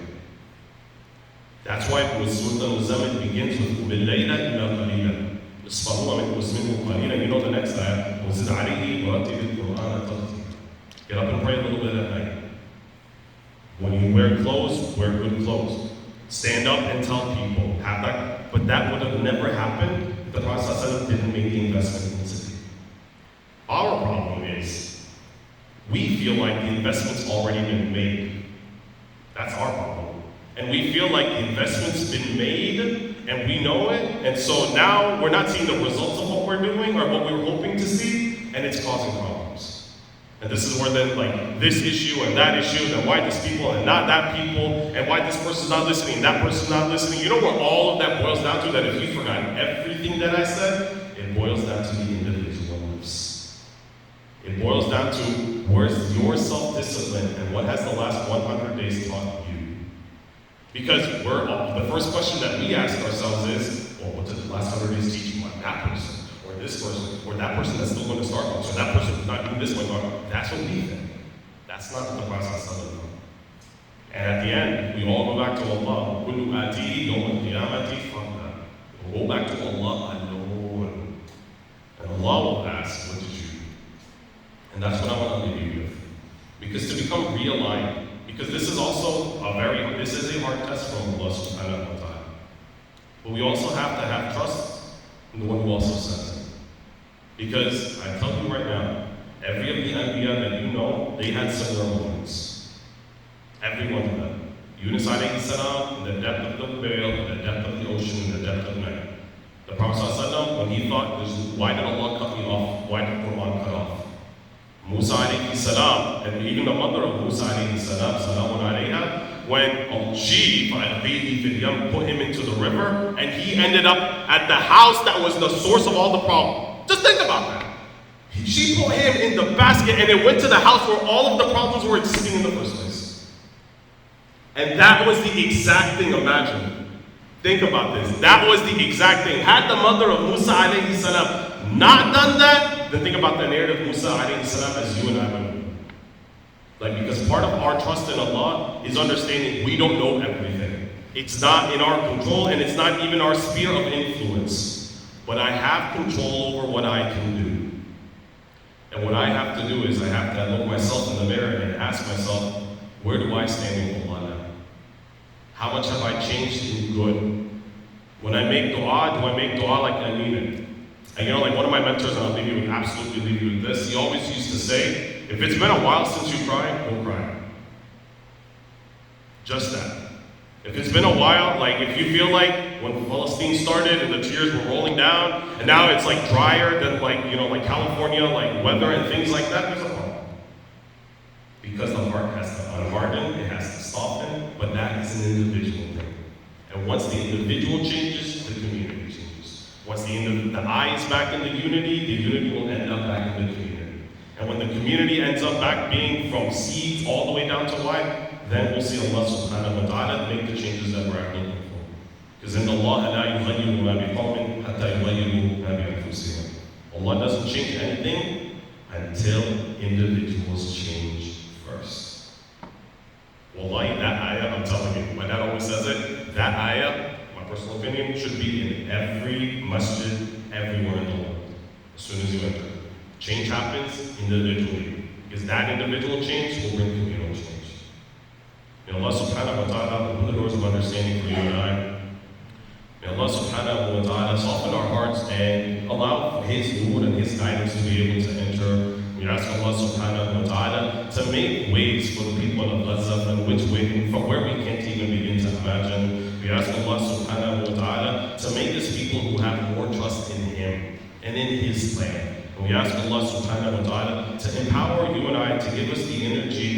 That's why Surah Al-Muzammil begins with بِاللَّيْلَ إِلَّا قَلِيلًا نِصْفَهُ وَمِنْهُ قَلِيلًا. You know the next ayah, وَزِدْ عَلَيْهِ وَرَتِّلِ الْقُرْآنَ تَرْتِيلًا. Get up and pray a little bit at night. When you wear clothes, wear good clothes. Stand up and tell people. Have that. But that would have never happened if the Prophet ﷺ didn't make the investment in the city. Our problem is, we feel like the investment's already been made. That's our problem. And we feel like the investment's been made, and we know it, and so now we're not seeing the results of what we're doing or what we were hoping to see, and it's causing problems. And this is where then, like, this issue and that issue, and why this people and not that people, and why this person's not listening and that person's not listening. You know where all of that boils down to? That if you forgot everything that I said, it boils down to the individual lives. It boils down to where's your self-discipline and what has the last 100 days taught you? Because the first question that we ask ourselves is, well, what did the last 100 days teach you about that person? Or this person, or that person that's still going to Starbucks, or that person who's not doing this one. That's what we think. That's not what the Prophet ﷺ. And at the end, we all go back to Allah. We'll go back to Allah alone. And Allah will ask, what did you do? And that's what I want to leave you with. Because to become realigned, because this is also this is a hard test from Allah subhanahu wa ta'ala. But we also have to have trust in the one who also sent it. Because I tell you right now, every of the Anbiya that you know, they had similar moments. Every one of them. Yunus alayhi salam, in the depth of the veil, in the depth of the ocean, in the depth of night. The Prophet ﷺ, when he thought, why did Allah cut me off? Why did Quran cut off? Musa alayhi salam, and even the mother of Musa alayhi salam, salamun alayha, when she put him into the river, and he ended up at the house that was the source of all the problem. Just think about that. She put him in the basket, and it went to the house where all of the problems were existing in the first place. And that was the exact thing, imagine. Think about this. That was the exact thing. Had the mother of Musa alayhi salam not done that, then think about the narrative of Musa alayhi salam as you and I would. Like, because part of our trust in Allah is understanding we don't know everything. It's not in our control, and it's not even our sphere of influence. But I have control over what I can do. And what I have to do is I have to look myself in the mirror and ask myself, where do I stand with Allah now? How much have I changed in good? When I make dua, do I make dua like I mean it? And you know, like one of my mentors, and I'll absolutely leave you with this, he always used to say, if it's been a while since you cried, go cry. Just that. If it's been a while, like if you feel like when Palestine started and the tears were rolling down, and now it's like drier than like, you know, like California, like weather and things like that, there's a problem. Because the heart has to unharden, it has to soften, but that is an individual thing. And once the individual changes, the community changes. Once the eye is back in the unity will end up back in the community. And when the community ends up back being from seeds all the way down to white, then we'll see Allah subhanahu wa ta'ala make the changes that we're looking for. Because in Allah, Allah doesn't change anything until individuals change first. Wallahi, that ayah, I'm telling you, my dad always says it, that ayah, my personal opinion, should be in every masjid, everywhere in the world, as soon as you enter. Change happens individually. Because that individual change will bring communal change. May Allah subhanahu wa ta'ala open the doors of understanding for you and I. May Allah subhanahu wa ta'ala soften our hearts and allow His nur and His guidance to be able to enter. We ask Allah subhanahu wa ta'ala to make ways for the people of Gaza and which way, from where we can't even begin to imagine. We ask Allah subhanahu wa ta'ala to make us people who have more trust in Him and in His plan. And we ask Allah subhanahu wa ta'ala to empower you and I to give us the energy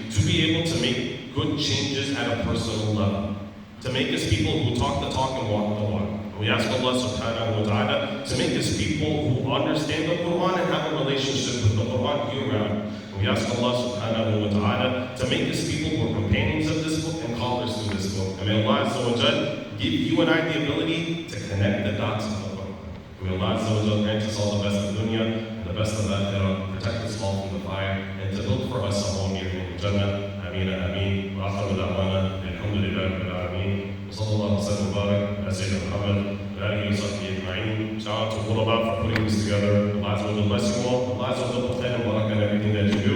to be able to make good changes at a personal level. To make us people who talk the talk and walk the walk. And we ask Allah subhanahu wa ta'ala to make us people who understand the Quran and have a relationship with the Quran year-round. And we ask Allah subhanahu wa ta'ala to make us people who are companions of this book and callers to this book. And may Allah azza wa jal give you and I the ability to connect the dots of the Quran. And may Allah azza wa jal grant us all the best of dunya and the best of akhirah, protect us all from the fire, and to build for us a home here in Jannah. آمين آمين وآخر دعوانا الحمد لله رب العالمين. Mubarak, Sayyidina Muhammad, alihi wa sahbihi ajma'in. Shout out to Ghuraba for putting this together. Allah Azza wa Jalla bless you all. Allah Azza wa Jalla put khair and barakah in everything that you do.